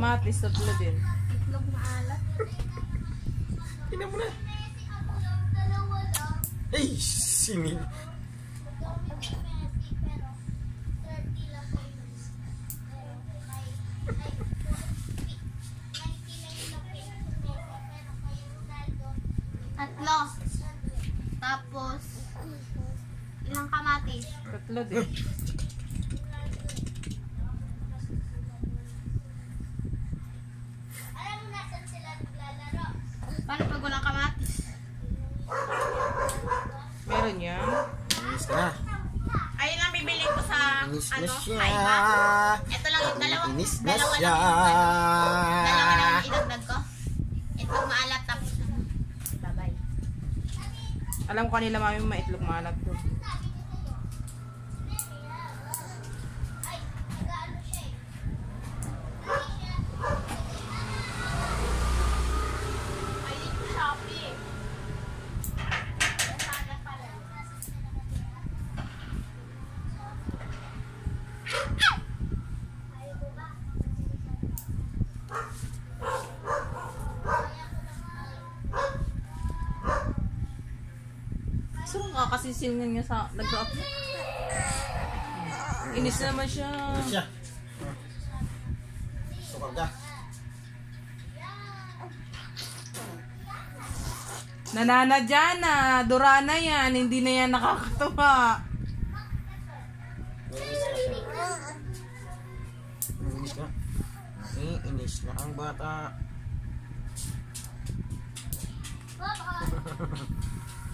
kamatis, tatlo din. Itlog maalat. Tingnan mo na. Ay, singil. Tatlo. Tapos, ilang kamatis? Tatlo din. Paano pag walang kamatis? Meron yan. Inis ka na. Ayun lang bibili ko sa, Inis na ano, siya. Kaiba. Ito lang yung Inis na dalawa siya. lang idagdag ko. Itlog maalat tapos, bye-bye. Alam ko kanila mami maitlog maalat doon. So, kakasisingin niya sa nag-drop. Inis naman siya. Inis siya. Sukal ka. Nananadya na. Dura na yan. Hindi na yan nakakatuwa. Inis ka. Inis na ang bata.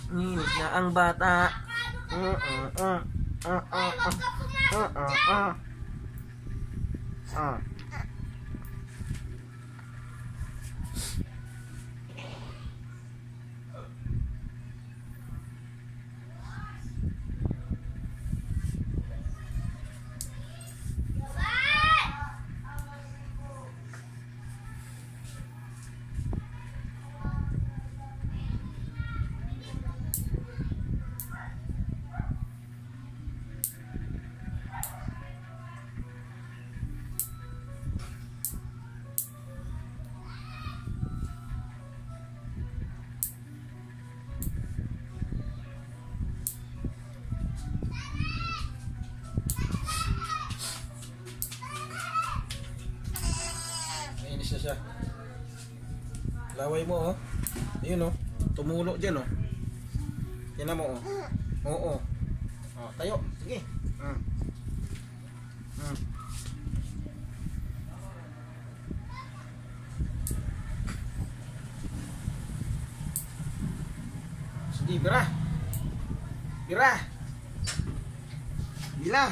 Inis na ang bata. Inis na siya. Laway mo, oh. Ayun, oh. Tumulo dyan, oh. Yan mo, oh. Oo. Oh, tayo. Sige. Sige, bira. Bira. Bila.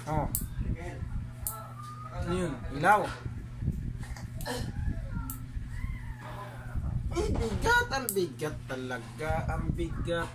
Oh. Ano yun? Ilaw. Ang bigat talaga, ang bigat.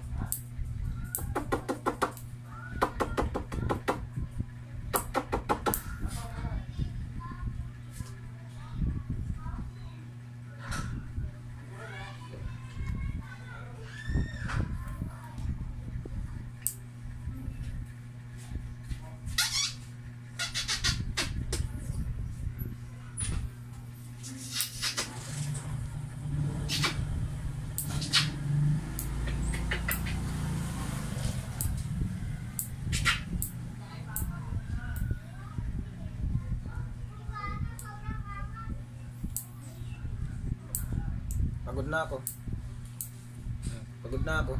Pagod na ako. Pagod na ako.